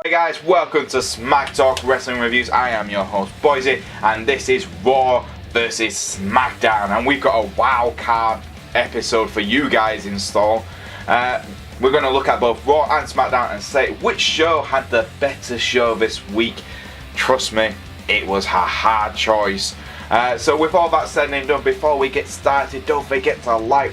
Hey guys, welcome to SmackDown Wrestling Reviews. I am your host Boyze, and this is Raw versus SmackDown, and we've got a wild card episode for you guys in store. We're going to look at both Raw and SmackDown and say which show had the better show this week. Trust me, it was a hard choice. So with all that said and done, before we get started, don't forget to like,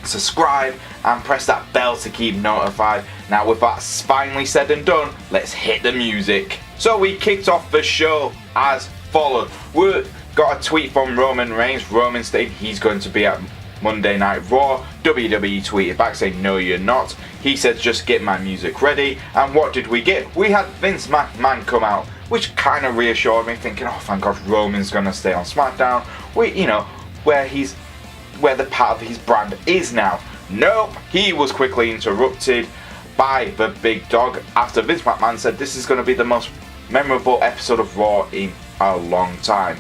subscribe and press that bell to keep notified. Now with that finally said and done, let's hit the music. So we kicked off the show as followed. We got a tweet from Roman Reigns. Roman stated he's going to be at Monday Night Raw. WWE tweeted back saying no you're not. He said just get my music ready. And what did we get? We had Vince McMahon come out, which kind of reassured me, thinking oh thank God Roman's going to stay on SmackDown. Where the part of his brand is now. Nope, he was quickly interrupted by the big dog after Vince McMahon said this is going to be the most memorable episode of Raw in a long time.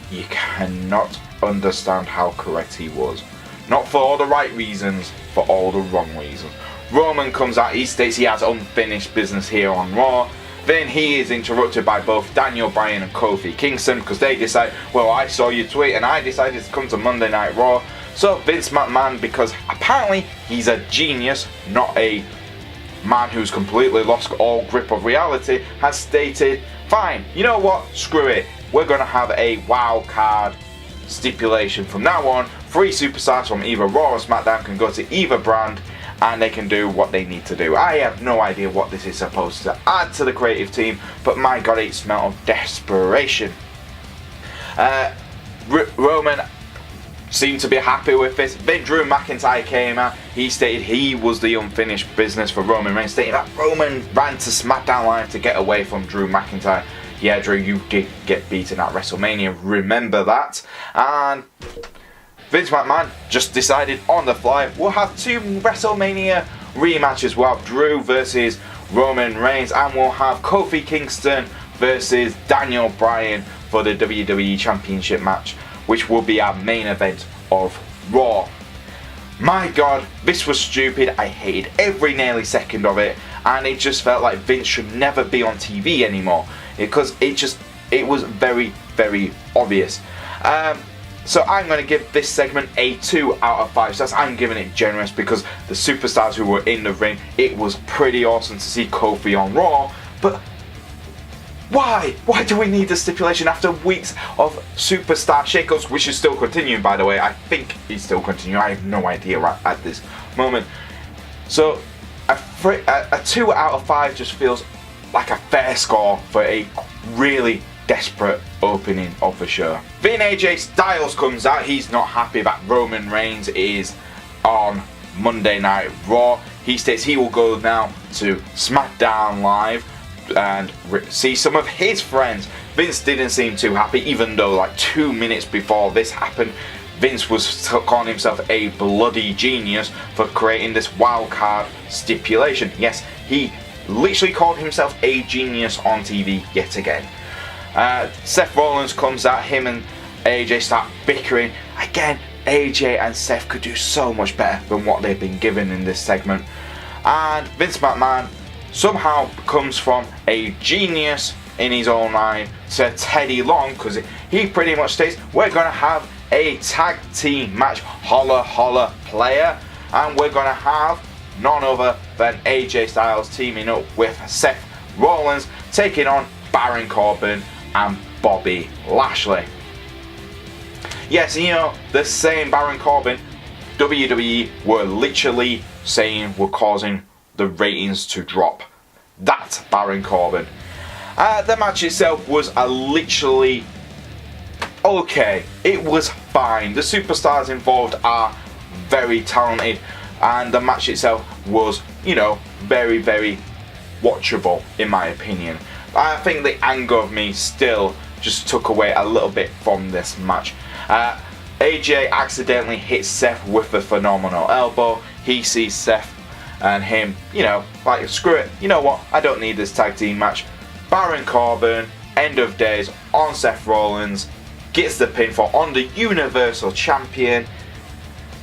You cannot understand how correct he was. Not for all the right reasons, for all the wrong reasons. Roman comes out, he states he has unfinished business here on Raw. Then he is interrupted by both Daniel Bryan and Kofi Kingston because they decide, well, I saw your tweet and I decided to come to Monday Night Raw. So Vince McMahon, because apparently he's a genius, not a man who's completely lost all grip of reality, has stated, fine, you know what, screw it. We're going to have a wild card stipulation from now on. 3 superstars from either Raw or SmackDown can go to either brand and they can do what they need to do. I have no idea what this is supposed to add to the creative team, but my God, it smelled of desperation. Roman seemed to be happy with this. Then Drew McIntyre came out. He stated he was the unfinished business for Roman Reigns, stating that Roman ran to SmackDown Live to get away from Drew McIntyre. Yeah, Drew, you did get beaten at WrestleMania. Remember that. And Vince McMahon just decided on the fly, we'll have 2 WrestleMania rematches. We'll have Drew versus Roman Reigns, and we'll have Kofi Kingston versus Daniel Bryan for the WWE Championship match, which will be our main event of Raw. My God, this was stupid. I hated every nearly second of it, and it just felt like Vince should never be on TV anymore because it was very, very obvious. So I'm going to give this segment a 2 out of 5 stars. I'm giving it generous because the superstars who were in the ring, it was pretty awesome to see Kofi on Raw, but why? Why do we need the stipulation after weeks of superstar shakeups, which is still continuing, by the way? I think it's still continuing. I have no idea right at this moment. So a 2 out of 5 just feels like a fair score for a really desperate opening of the show. Then AJ Styles comes out. He's not happy that Roman Reigns is on Monday Night Raw. He states he will go now to SmackDown Live and see some of his friends. Vince didn't seem too happy, even though like 2 minutes before this happened, Vince was calling himself a bloody genius for creating this wild card stipulation. Yes, he literally called himself a genius on TV yet again. Seth Rollins comes out, him and AJ start bickering. Again, AJ and Seth could do so much better than what they've been given in this segment. And Vince McMahon somehow comes from a genius in his own mind to Teddy Long, because he pretty much states we're going to have a tag team match, holla holla player, and we're going to have none other than AJ Styles teaming up with Seth Rollins, taking on Baron Corbin and Bobby Lashley. Yes, you know, the same Baron Corbin WWE were literally saying were causing the ratings to drop. That Baron Corbin. The match itself was literally okay. It was fine. The superstars involved are very talented, and the match itself was, you know, very, very watchable in my opinion. I think the anger of me still just took away a little bit from this match. AJ accidentally hits Seth with the phenomenal elbow. He sees Seth and him, you know, like, screw it, you know what, I don't need this tag team match. Baron Corbin, end of days on Seth Rollins, gets the pinfall on the Universal Champion.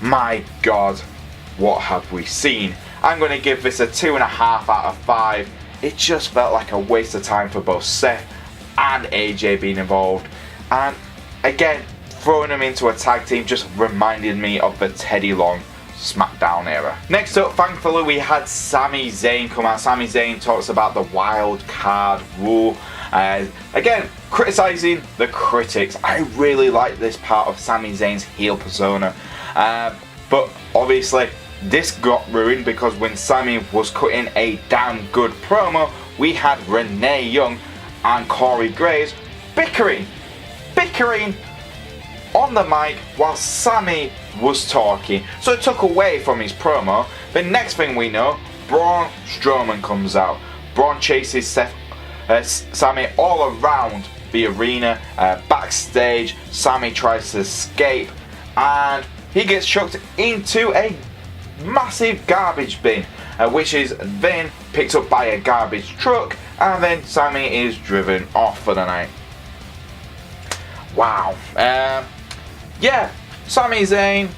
My God, what have we seen? I'm going to give this a 2.5 out of 5. it just felt like a waste of time for both Seth and AJ being involved. And again, throwing them into a tag team just reminded me of the Teddy Long SmackDown era. Next up, thankfully, we had Sami Zayn come out. Sami Zayn talks about the wild card rule. Again, criticising the critics. I really like this part of Sami Zayn's heel persona. But obviously, this got ruined because when Sami was cutting a damn good promo, we had Renee Young and Corey Graves bickering on the mic while Sami was talking. So it took away from his promo. The next thing we know, Braun Strowman comes out. Braun chases Sami all around the arena. Backstage, Sami tries to escape and he gets chucked into a massive garbage bin, which is then picked up by a garbage truck, and then Sami is driven off for the night. Wow. Yeah, Sami Zayn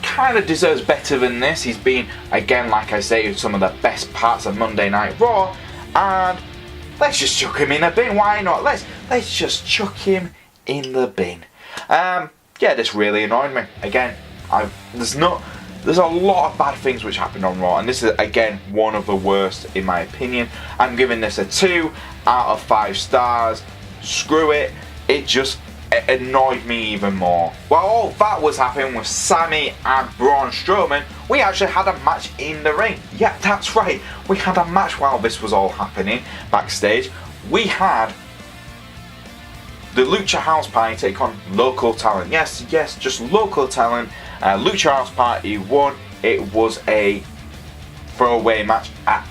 kind of deserves better than this. He's been, again, like I say, some of the best parts of Monday Night Raw, and let's just chuck him in a bin. Why not? Let's just chuck him in the bin. Yeah, this really annoyed me. Again, there's a lot of bad things which happened on Raw, and this is again one of the worst in my opinion. I'm giving this a 2 out of 5 stars. Screw it. It just annoyed me even more. While all that was happening with Sami and Braun Strowman, we actually had a match in the ring. Yeah, that's right. We had a match while this was all happening backstage. We had the Lucha House Party take on local talent. Yes, just local talent. Lucha House Party won. It was a throwaway match at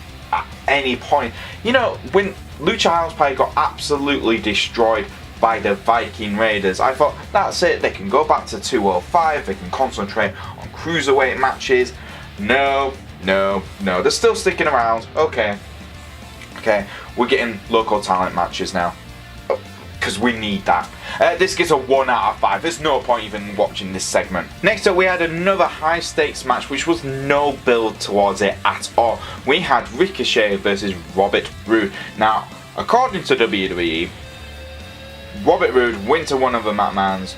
any point. You know, when Lucha House Party got absolutely destroyed by the Viking Raiders, I thought, that's it, they can go back to 205, they can concentrate on cruiserweight matches. No, they're still sticking around. Okay, we're getting local talent matches now, because we need that. This gets a 1 out of 5. There's no point even watching this segment. Next up, we had another high stakes match which was no build towards it at all. We had Ricochet versus Robert Roode. Now, according to WWE, Robert Roode went to one of the McMahons,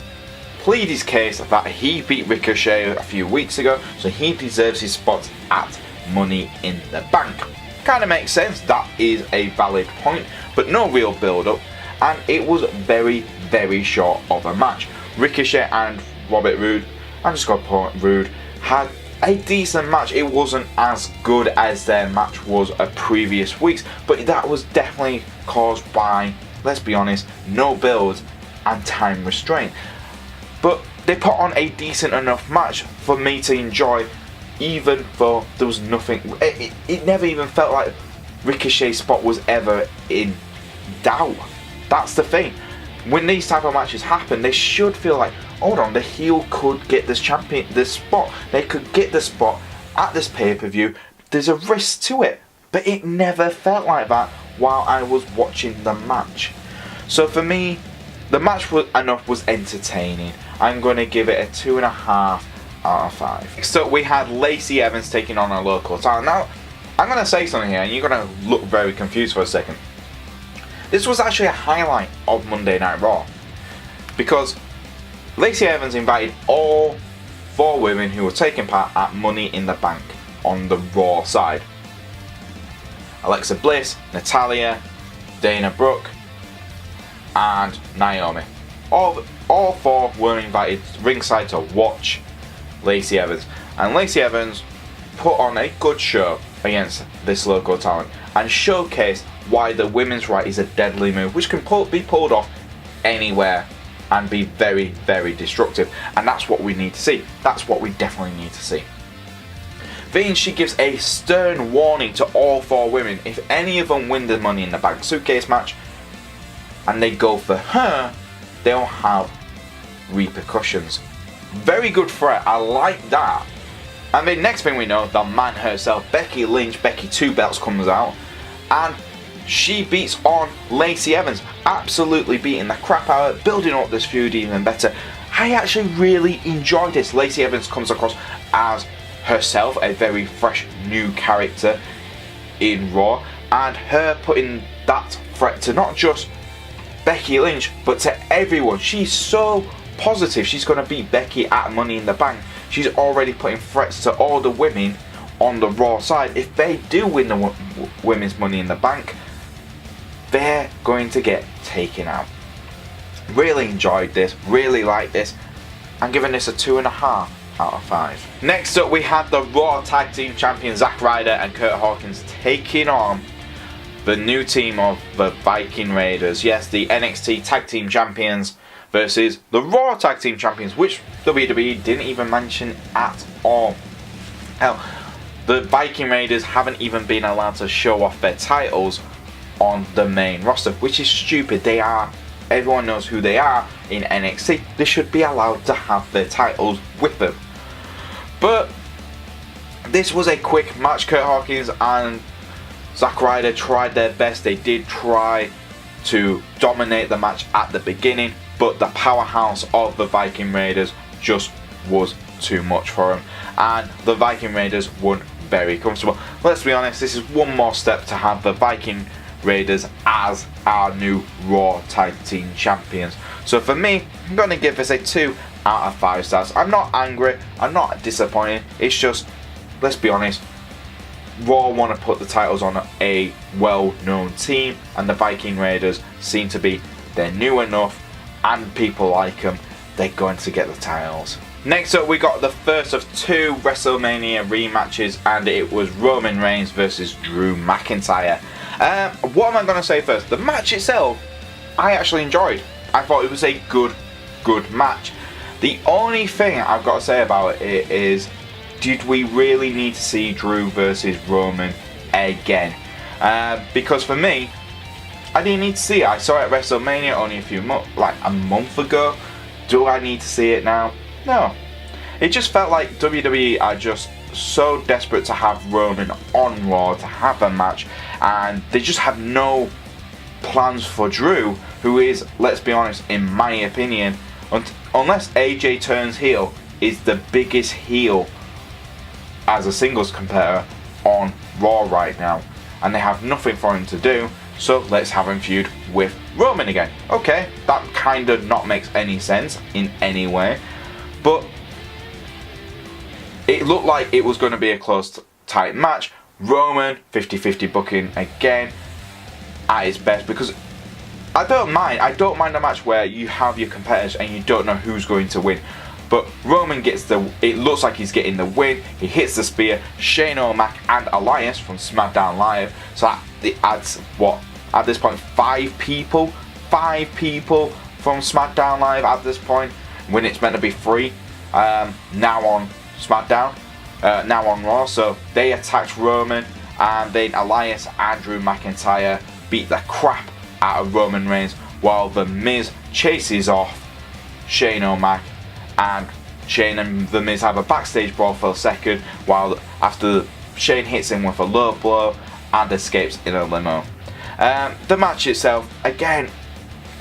plead his case that he beat Ricochet a few weeks ago, so he deserves his spot at Money in the Bank. Kind of makes sense, that is a valid point, but no real build up, and it was very, very short of a match. Ricochet and Robert Roode, Roode, had a decent match. It wasn't as good as their match was previous weeks, but that was definitely caused by, let's be honest, no build and time restraint. But they put on a decent enough match for me to enjoy, even though there was nothing. It never even felt like Ricochet's spot was ever in doubt. That's the thing. When these type of matches happen, they should feel like, hold on, the heel could get this spot. They could get the spot at this pay-per-view. There's a risk to it. But it never felt like that while I was watching the match. So for me, the match was entertaining. I'm going to give it a 2.5 out of 5. So we had Lacey Evans taking on a local talent. Now, I'm going to say something here and you're going to look very confused for a second. This was actually a highlight of Monday Night Raw, because Lacey Evans invited all 4 women who were taking part at Money in the Bank on the Raw side. Alexa Bliss, Natalya, Dana Brooke, and Naomi. All 4 were invited ringside to watch Lacey Evans, and Lacey Evans put on a good show against this local talent and showcased why the women's right is a deadly move which can be pulled off anywhere and be very, very destructive, and that's what we need to see. That's what we definitely need to see. Then she gives a stern warning to all 4 women. If any of them win the Money in the Bank suitcase match and they go for her, they'll have repercussions. Very good threat, I like that. And the next thing we know, the man herself, Becky Lynch, Becky 2 Belts, comes out and she beats on Lacey Evans, absolutely beating the crap out of her, building up this feud even better. I actually really enjoyed this. Lacey Evans comes across as herself, a very fresh new character in Raw, And her putting that threat to not just Becky Lynch, but to everyone. She's so positive she's going to beat Becky at Money in the Bank. She's already putting threats to all the women on the Raw side. If they do win the women's Money in the Bank, they're going to get taken out. Really enjoyed this, really liked this. I'm giving this a 2.5 out of 5. Next up, we had the Raw Tag Team Champions Zack Ryder and Curt Hawkins taking on the new team of the Viking Raiders. Yes, the NXT Tag Team Champions versus the Raw Tag Team Champions, which WWE didn't even mention at all. Hell, the Viking Raiders haven't even been allowed to show off their titles on the main roster, which is stupid. They are, everyone knows who they are in NXT. They should be allowed to have their titles with them. But this was a quick match. Curt Hawkins and Zack Ryder tried their best. They did try to dominate the match at the beginning, but the powerhouse of the Viking Raiders just was too much for them, and the Viking Raiders weren't very comfortable. Let's be honest, this is one more step to have the Viking Raiders as our new Raw Tag Team Champions. So for me, I'm going to give this a 2 out of 5 stars. I'm not angry, I'm not disappointed. It's just, let's be honest, Raw want to put the titles on a well-known team, and the Viking Raiders seem to be, they're new enough and people like them, they're going to get the titles. Next up, we got the first of 2 WrestleMania rematches, and it was Roman Reigns versus Drew McIntyre. What am I going to say first? The match itself, I actually enjoyed. I thought it was a good match. The only thing I've got to say about it is, did we really need to see Drew versus Roman again? Because for me, I didn't need to see it. I saw it at WrestleMania only a month ago. Do I need to see it now? No. It just felt like WWE are just so desperate to have Roman on Raw, to have a match, and they just have no plans for Drew, who is, let's be honest, in my opinion, unless AJ turns heel, is the biggest heel as a singles competitor on Raw right now, and they have nothing for him to do, so let's have him feud with Roman again. Okay, that kind of not makes any sense in any way, but it looked like it was going to be a close, tight match. Roman, 50-50 booking again at his best, because I don't mind a match where you have your competitors and you don't know who's going to win. But Roman gets it looks like he's getting the win. He hits the spear. Shane O'Mac and Elias from SmackDown Live. So that it adds, what, at this point, 5 people from SmackDown Live at this point, when it's meant to be 3 now on SmackDown, now on Raw. So they attacked Roman, and then Elias and Drew McIntyre beat the crap out of Roman Reigns, while The Miz chases off Shane O'Mac, and Shane and The Miz have a backstage brawl for a second, while after Shane hits him with a low blow and escapes in a limo. The match itself, again,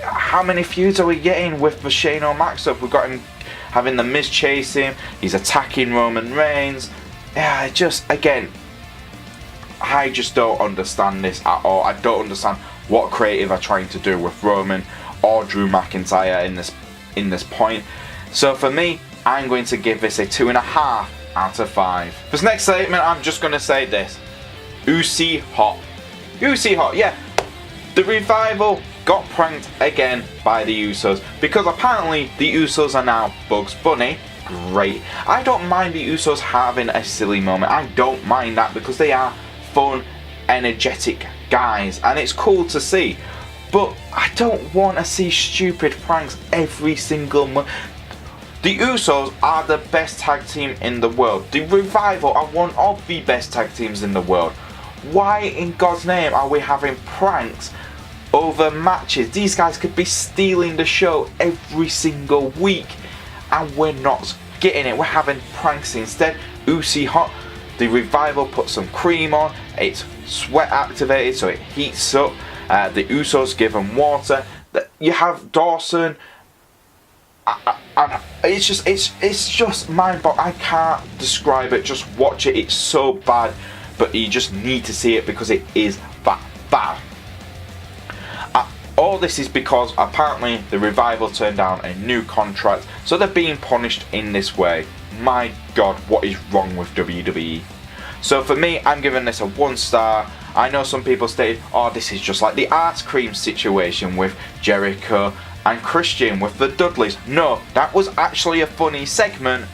how many feuds are we getting with the Shane O'Mac stuff? We've got him having The Miz chase him, he's attacking Roman Reigns. Yeah, again, I just don't understand this at all. I don't understand what creative are trying to do with Roman or Drew McIntyre in this point. So for me, I'm going to give this a 2.5 out of 5. This next statement, I'm just going to say this. Usi hot. Usi hot, yeah. The Revival got pranked again by the Usos, because apparently the Usos are now Bugs Bunny. Great. I don't mind the Usos having a silly moment. I don't mind that, because they are fun, energetic guys, and it's cool to see. But I don't want to see stupid pranks every single month. The Usos are the best tag team in the world. The Revival are one of the best tag teams in the world. Why in God's name are we having pranks over matches? These guys could be stealing the show every single week, and we're not getting it. We're having pranks instead. Usi hot. The Revival put some cream on. It's sweat activated, so it heats up. The Usos give them water. You have Dawson. It's just mind-boggling. I can't describe it. Just watch it. It's so bad. but you just need to see it because it is that bad. All this is because apparently the Revival turned down a new contract, so they're being punished in this way. My God, what is wrong with WWE? So for me, I'm giving this a 1 star. I know some people stated, oh, this is just like the ice cream situation with Jericho and Christian with the Dudleys. No, that was actually a funny segment.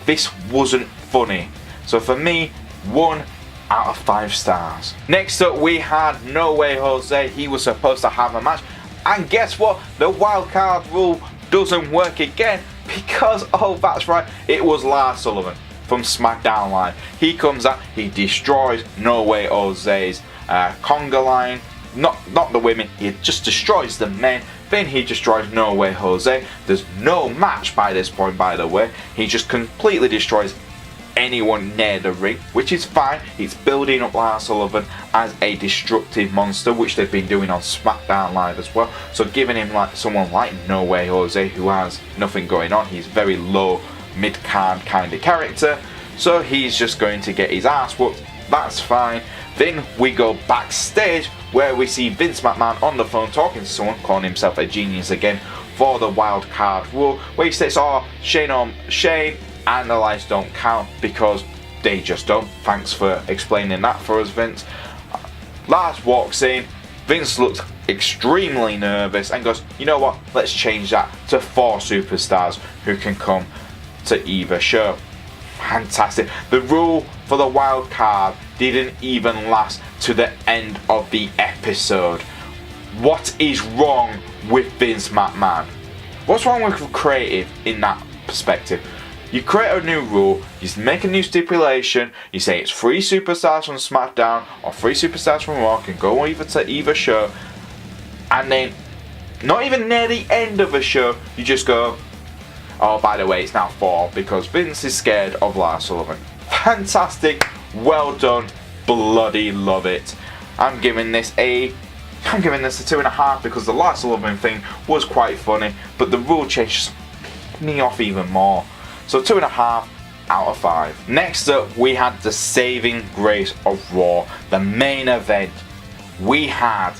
This wasn't funny. So for me, 1 out of 5 stars. Next up, we had No Way Jose. He was supposed to have a match, and guess what? The wildcard rule doesn't work again because, oh, that's right, it was Lars Sullivan from SmackDown Live. He comes out, he destroys No Way Jose's conga line. Not the women, he just destroys the men. Then he destroys No Way Jose. There's no match by this point, by the way. He just completely destroys anyone near the ring, which is fine. It's building up Lars Sullivan as a destructive monster, which they've been doing on SmackDown Live as well. So giving him like someone like No Way Jose, who has nothing going on, he's very low mid-card kind of character, so he's just going to get his ass whooped. That's fine. Then we go backstage where we see Vince McMahon on the phone talking to someone, calling himself a genius again for the wild card rule, where he says, oh, Shane and the lights don't count because they just don't. Thanks for explaining that for us, Vince. Lars walks in. Vince looks extremely nervous and goes, you know what, let's change that to 4 superstars who can come to either show. Fantastic. The rule for the wild card didn't even last to the end of the episode. What is wrong with Vince McMahon? What's wrong with creative in that perspective? You create a new rule, you make a new stipulation, you say it's 3 superstars from SmackDown or 3 superstars from Raw can go either to either show, and then not even near the end of a show, you just go, oh, by the way, it's now 4 because Vince is scared of Lars Sullivan. Fantastic, well done, bloody love it. I'm giving this a 2.5 because the Lars Sullivan thing was quite funny, but the rule change just pissed me off even more. So 2.5 out of 5. Next up, we had the saving grace of Raw, the main event. We had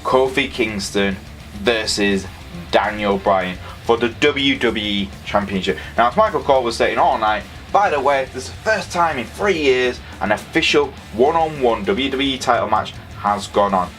Kofi Kingston versus Daniel Bryan for the WWE Championship. Now, as Michael Cole was saying all night, by the way, this is the first time in 3 years an official one-on-one WWE title match has gone on.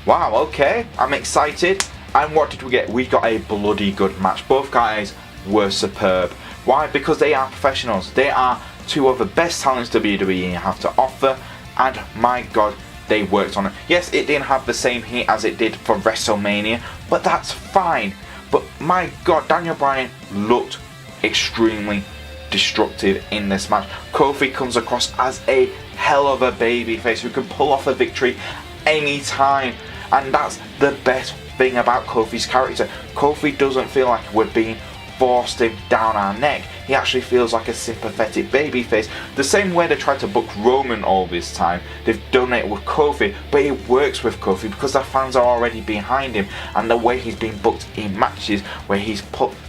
Wow, okay, I'm excited. And what did we get? We got a bloody good match. Both guys were superb. Why? Because they are professionals. They are 2 of the best talents WWE have to offer, and my God, they worked on it. Yes, it didn't have the same heat as it did for WrestleMania, but that's fine. But my God, Daniel Bryan looked extremely destructive in this match. Kofi comes across as a hell of a babyface who can pull off a victory anytime, and that's the best thing about Kofi's character. Kofi doesn't feel like we're being forced him down our neck. He actually feels like a sympathetic babyface. The same way they tried to book Roman all this time, they've done it with Kofi, but it works with Kofi because the fans are already behind him, and the way he's been booked in matches where he's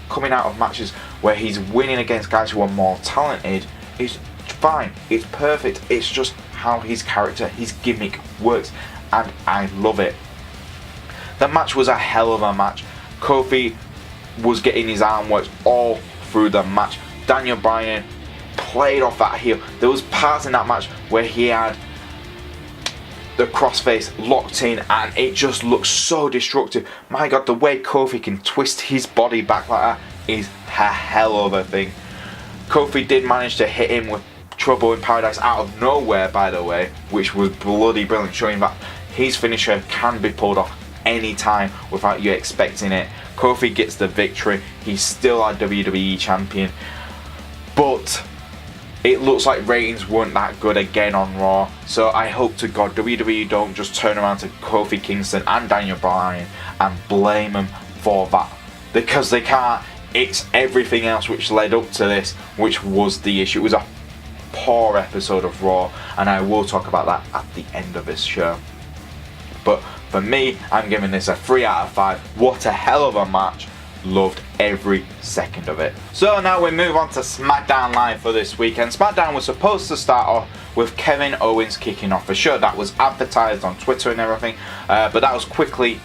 coming out of matches where he's winning against guys who are more talented is fine. It's perfect. It's just how his character, his gimmick works, and I love it. The match was a hell of a match. Kofi was getting his arm worked all through the match. Daniel Bryan played off that heel. There was parts in that match where he had the crossface locked in and it just looks so destructive. My God, the way Kofi can twist his body back like that is a hell of a thing. Kofi did manage to hit him with Trouble in Paradise out of nowhere, by the way, which was bloody brilliant, showing that his finisher can be pulled off anytime without you expecting it. Kofi gets the victory. He's still our WWE champion, but it looks like ratings weren't that good again on Raw. So I hope to God WWE don't just turn around to Kofi Kingston and Daniel Bryan and blame them for that, because they can't. It's everything else which led up to this which was the issue. It was a poor episode of Raw, and I will talk about that at the end of this show. But for me, I'm giving this a 3 out of 5. What a hell of a match. Loved every second of it. So now we move on to SmackDown Live for this weekend. SmackDown was supposed to start off with Kevin Owens kicking off the show. That was advertised on Twitter and everything, but that was quickly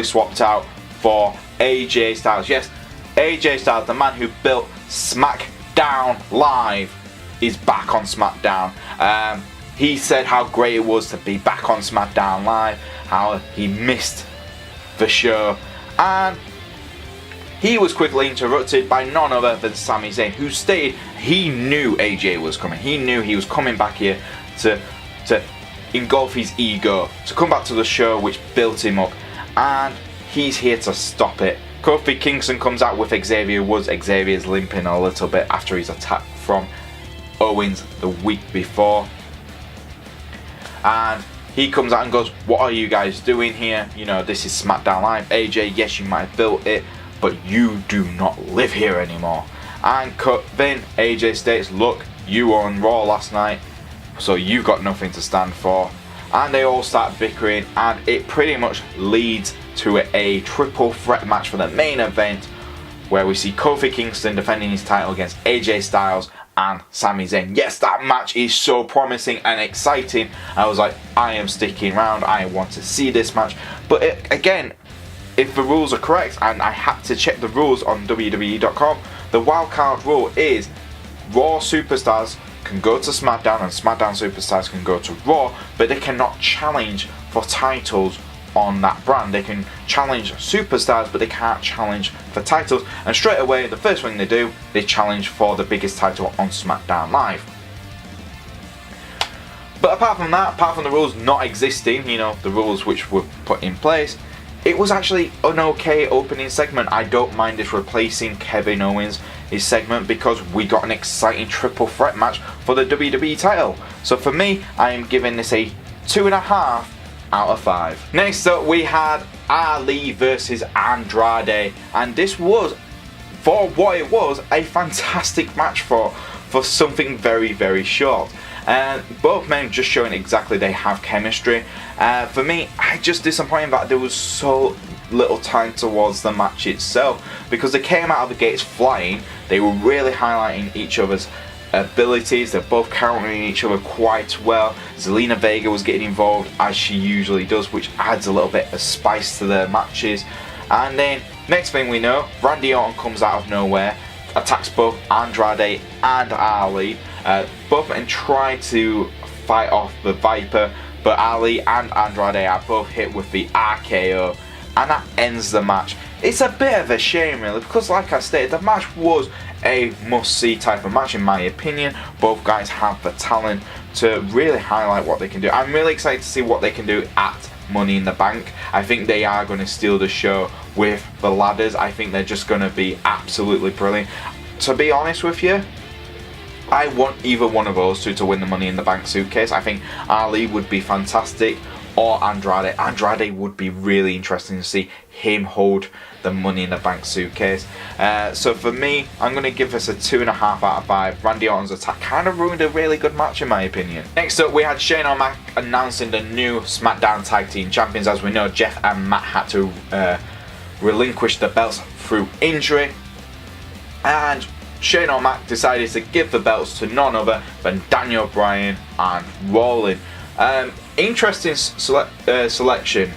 swapped out for AJ Styles. Yes, AJ Styles, the man who built SmackDown Live, is back on SmackDown. He said how great it was to be back on SmackDown Live, how he missed the show, and he was quickly interrupted by none other than Sami Zayn, who stated he knew AJ was coming. He knew he was coming back here to engulf his ego, to come back to the show which built him up, and he's here to stop it. Kofi Kingston comes out with Xavier Woods. Xavier's limping a little bit after his attack from Owens the week before, and he comes out and goes, "What are you guys doing here? You know, this is SmackDown Live. AJ, yes, you might have built it, but you do not live here anymore." And then AJ states, "Look, you were on Raw last night, so you got nothing to stand for." And they all start bickering, and it pretty much leads to a triple threat match for the main event, where we see Kofi Kingston defending his title against AJ Styles and Sami Zayn. Yes, that match is so promising and exciting. I was like, I am sticking around. I want to see this match. But again, if the rules are correct, and I had to check the rules on WWE.com, the wildcard rule is Raw superstars can go to SmackDown and SmackDown superstars can go to Raw, but they cannot challenge for titles on that brand. They can challenge superstars, but they can't challenge for titles. And straight away, the first thing they do, they challenge for the biggest title on SmackDown Live. But apart from that, apart from the rules not existing, you know, the rules which were put in place, it was actually an okay opening segment. I don't mind this replacing Kevin Owens' his segment, because we got an exciting triple threat match for the WWE title. So for me, I am giving this a 2.5 out of 5. Next up, we had Ali versus Andrade, and this was, for what it was, a fantastic match for something very, very short. And both men just showing exactly they have chemistry. For me, I just disappointed that there was so little time towards the match itself, because they came out of the gates flying. They were really highlighting each other's abilities. They're both countering each other quite well. Zelina Vega was getting involved as she usually does, which adds a little bit of spice to their matches. And then next thing we know, Randy Orton comes out of nowhere, attacks both Andrade and Ali. Both men try to fight off the Viper, but Ali and Andrade are both hit with the RKO, and that ends the match. It's a bit of a shame really, because like I stated, the match was a must-see type of match in my opinion. Both guys have the talent to really highlight what they can do. I'm really excited to see what they can do at Money in the Bank. I think they are going to steal the show with the ladders. I think they're just going to be absolutely brilliant. To be honest with you, I want either one of those two to win the Money in the Bank suitcase. I think Ali would be fantastic, or Andrade. Andrade would be really interesting to see him hold the Money in the Bank suitcase. So for me, I'm going to give this a 2.5 out of 5. Randy Orton's attack kind of ruined a really good match in my opinion. Next up, we had Shane O'Mac announcing the new SmackDown Tag Team Champions. As we know, Jeff and Matt had to relinquish the belts through injury, and Shane O'Mac decided to give the belts to none other than Daniel Bryan and Rollins. Interesting selection,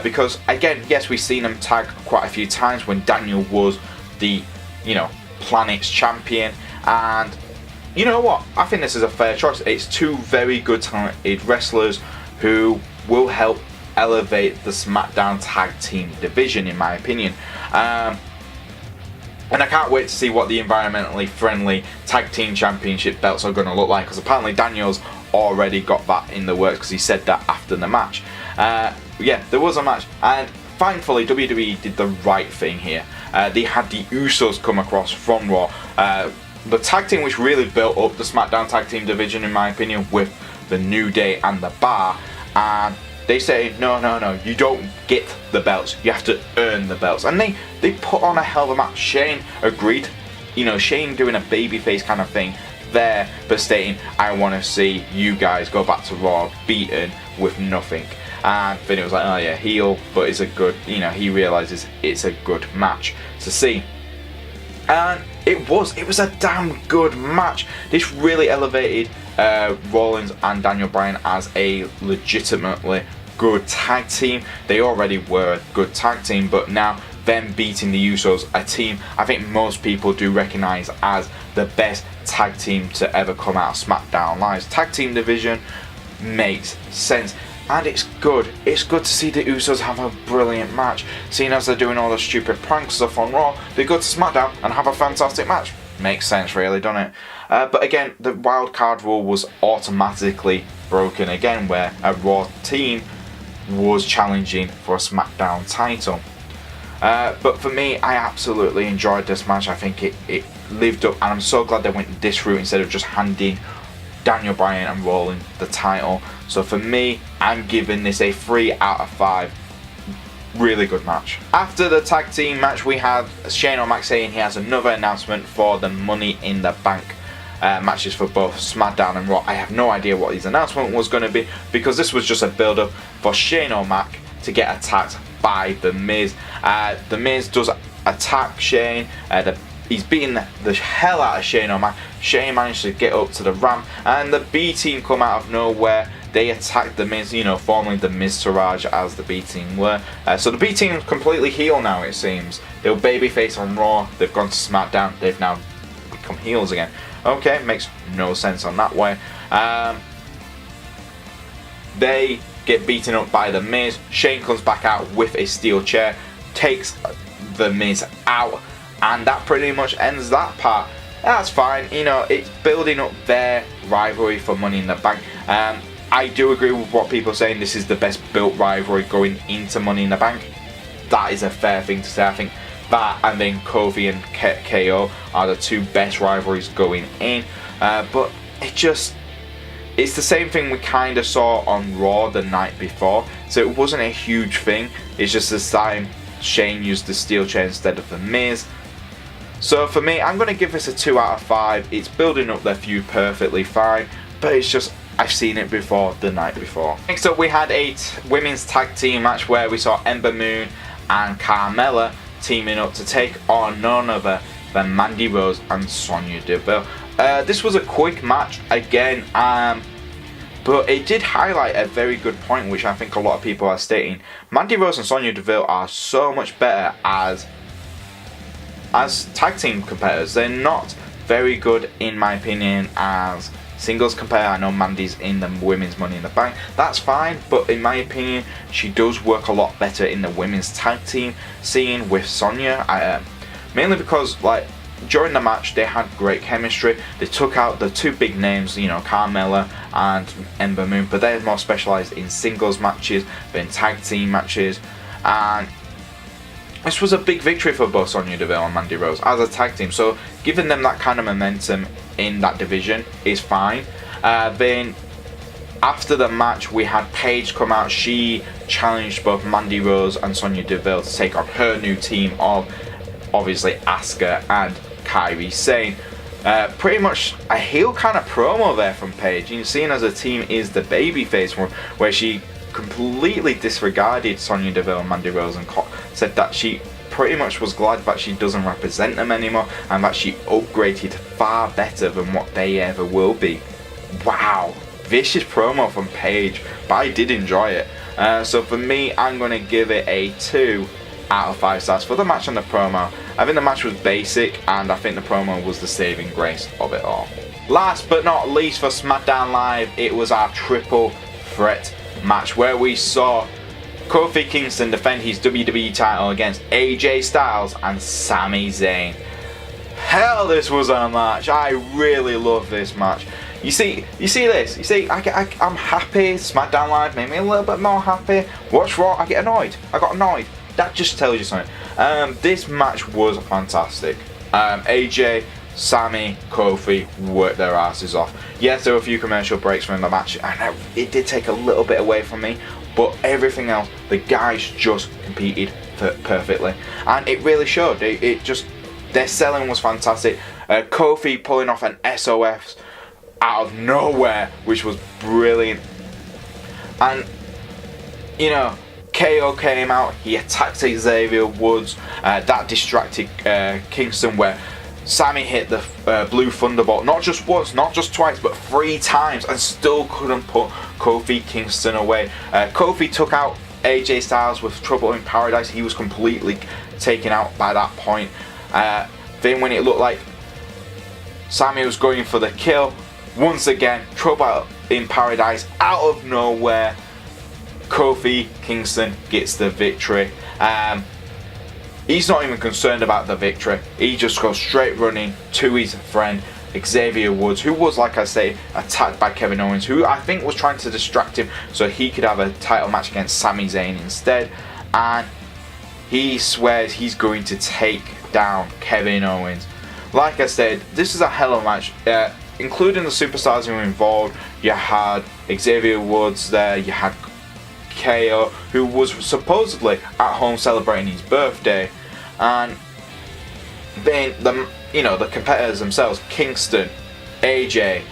because again, yes, we've seen them tag quite a few times when Daniel was the, you know, Planet's champion, and you know what, I think this is a fair choice. It's two very good talented wrestlers who will help elevate the SmackDown Tag Team division in my opinion. And I can't wait to see what the environmentally friendly Tag Team Championship belts are going to look like, because apparently Daniel's already got that in the works, because he said that after the match. Yeah, there was a match, and thankfully WWE did the right thing here. They had the Usos come across from Raw, the tag team which really built up the SmackDown Tag Team division in my opinion, with the New Day and the Bar, and they say, no, you don't get the belts, you have to earn the belts. And they put on a hell of a match. Shane agreed, you know, Shane doing a babyface kind of thing there, but stating, I want to see you guys go back to Raw beaten with nothing. And then it was like, oh yeah, heel, but it's a good, you know, he realises it's a good match to see. And It was a damn good match. This really elevated Rollins and Daniel Bryan as a legitimately good tag team. They already were a good tag team, but now them beating the Usos, a team I think most people do recognise as the best tag team to ever come out of SmackDown Live's tag team division, makes sense. And it's good. It's good to see the Usos have a brilliant match. Seeing as they're doing all the stupid prank stuff on Raw, they go to SmackDown and have a fantastic match. Makes sense, really, doesn't it? But again, the wild card rule was automatically broken again, where a Raw team was challenging for a SmackDown title. But for me, I absolutely enjoyed this match. I think it lived up, and I'm so glad they went this route instead of just handing Daniel Bryan and Rowan the title. So for me, I'm giving this a 3 out of 5. Really good match. After the tag team match, we had Shane O'Mac saying he has another announcement for the Money in the Bank matches for both SmackDown and Raw. I have no idea what his announcement was going to be, because this was just a build-up for Shane O'Mac to get attacked by The Miz. The Miz does attack Shane. He's beating the hell out of Shane O'Mac. Shane managed to get up to the ramp, and the B team come out of nowhere. They attacked The Miz, formerly the Miztourage, as the B team were. So the B team is completely heel now, it seems. They were babyface on Raw, they've gone to SmackDown, they've now become heels again. Okay, makes no sense on that way. They get beaten up by The Miz. Shane comes back out with a steel chair, takes The Miz out, and that pretty much ends that part. That's fine, it's building up their rivalry for Money in the Bank. I do agree with what people are saying. This is the best built rivalry going into Money in the Bank. That is a fair thing to say. I think that and then Kofi and KO are the two best rivalries going in. But it's the same thing we kind of saw on Raw the night before. So it wasn't a huge thing. It's just this time Shane used the steel chair instead of The Miz. So for me, I'm going to give this a 2 out of 5. It's building up their feud perfectly fine. But it's just, I've seen it before the night before. Next up, we had a women's tag team match where we saw Ember Moon and Carmella teaming up to take on none other than Mandy Rose and Sonya Deville. This was a quick match again, but it did highlight a very good point, which I think a lot of people are stating. Mandy Rose and Sonya Deville are so much better as tag team competitors. They're not very good, in my opinion, as singles compare. I know Mandy's in the women's Money in the Bank. That's fine, but in my opinion, she does work a lot better in the women's tag team scene with Sonya. Mainly because, during the match, they had great chemistry. They took out the two big names, Carmella and Ember Moon, but they're more specialised in singles matches than tag team matches. And this was a big victory for both Sonya Deville and Mandy Rose as a tag team. So giving them that kind of momentum in that division is fine. Then after the match, we had Paige come out. She challenged both Mandy Rose and Sonya Deville to take on her new team of obviously Asuka and Kairi Sane. Pretty much a heel kind of promo there from Paige. Seeing as a team is the babyface one, where she completely disregarded Sonya Deville and Mandy Rose and said that she pretty much was glad that she doesn't represent them anymore and that she upgraded far better than what they ever will be. Wow, vicious promo from Paige, but I did enjoy it. So for me, I'm going to give it a 2 out of 5 stars for the match and the promo. I think the match was basic, and I think the promo was the saving grace of it all. Last but not least, for SmackDown Live, it was our triple threat match where we saw Kofi Kingston defend his WWE title against AJ Styles and Sami Zayn. Hell, this was a match. I really love this match. You see this. I'm happy. SmackDown Live made me a little bit more happy. Watch Raw, I get annoyed. I got annoyed. That just tells you something. This match was fantastic. AJ, Sami, Kofi worked their asses off. Yes, there were a few commercial breaks from the match, and it did take a little bit away from me, but everything else, the guys just competed perfectly, and it really showed. Their selling was fantastic. Kofi pulling off an SOS out of nowhere, which was brilliant. And KO came out, he attacked Xavier Woods, that distracted Kingston, where Sami hit the blue thunderbolt not just once, not just twice, but 3 times, and still couldn't put Kofi Kingston away. Kofi took out AJ Styles with Trouble in Paradise. He was completely taken out by that point. Then when it looked like Sami was going for the kill, once again, Trouble in Paradise out of nowhere. Kofi Kingston gets the victory. He's not even concerned about the victory. He just goes straight running to his friend Xavier Woods, who was, like I say, attacked by Kevin Owens, who I think was trying to distract him so he could have a title match against Sami Zayn instead. And he swears he's going to take down Kevin Owens. Like I said, this is a hell of a match, including the superstars who were involved. You had Xavier Woods there, you had KO, who was supposedly at home celebrating his birthday, and then the competitors themselves, Kingston, AJ,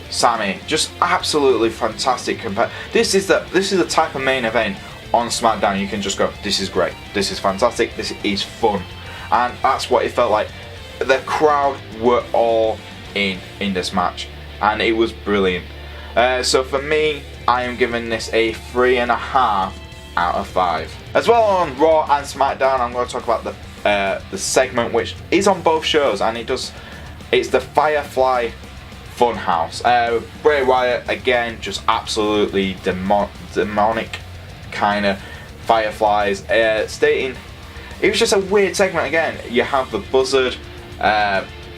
Sami, just absolutely fantastic This is the type of main event on SmackDown you can just go, this is great, this is fantastic, this is fun, and that's what it felt like. The crowd were all in this match, and it was brilliant. So for me, I am giving this a 3.5 out of 5. As well, on Raw and SmackDown, I'm going to talk about the segment which is on both shows, and it's the Firefly Funhouse. Bray Wyatt again, just absolutely demonic kind of fireflies. Stating it was just a weird segment again. You have the buzzard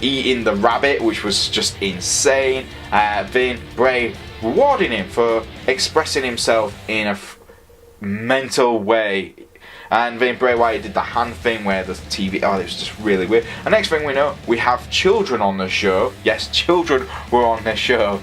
eating the rabbit, which was just insane. Then Bray rewarding him for expressing himself in a mental way. And then Bray Wyatt did the hand thing where the TV, it was just really weird. And next thing we know, we have children on the show. Yes, children were on the show.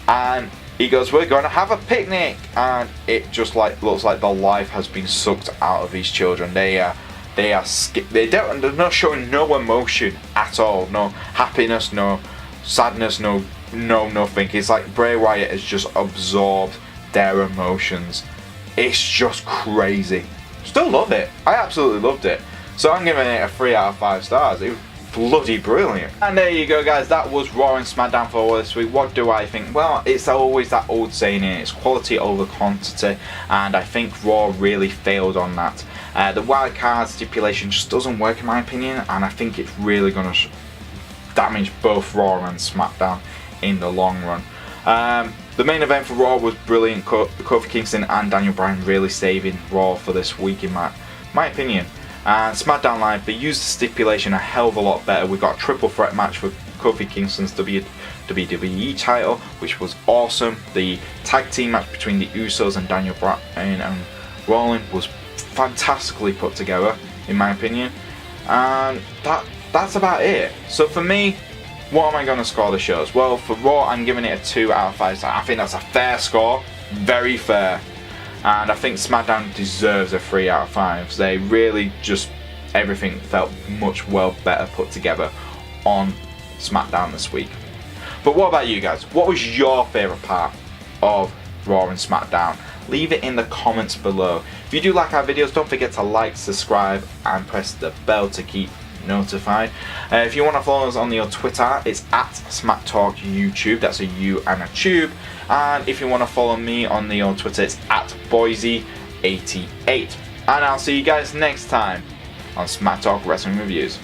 And he goes, we're going to have a picnic. And it just looks like the life has been sucked out of these children. They're not showing no emotion at all. No happiness, no sadness, no nothing. It's like Bray Wyatt has just absorbed their emotions. It's just crazy. Still love it. I absolutely loved it. So I'm giving it a 3 out of 5 stars. It was bloody brilliant. And there you go, guys. That was Raw and SmackDown for this week. What do I think? Well, it's always that old saying, it's quality over quantity, and I think Raw really failed on that. The wild card stipulation just doesn't work in my opinion, and I think it's really going to damage both Raw and SmackDown in the long run. The main event for Raw was brilliant. Kofi Kingston and Daniel Bryan really saving Raw for this week in my opinion. And SmackDown Live, they used the stipulation a hell of a lot better. We got a triple threat match for Kofi Kingston's WWE title, which was awesome. The tag team match between the Usos and Daniel Bryan and Rowan was fantastically put together in my opinion. And that's about it. So for me, what am I going to score the shows? Well, for Raw, I'm giving it a 2 out of 5. I think that's a fair score, very fair. And I think SmackDown deserves a 3 out of 5. They really just, everything felt much better put together on SmackDown this week. But what about you guys? What was your favourite part of Raw and SmackDown? Leave it in the comments below. If you do like our videos, don't forget to like, subscribe and press the bell to keep notified. If you want to follow us on the Twitter, it's at SmackTalkYouTube. That's a U and a tube. And if you want to follow me on the Twitter, it's at Boyze88. And I'll see you guys next time on Smack Talk Wrestling Reviews.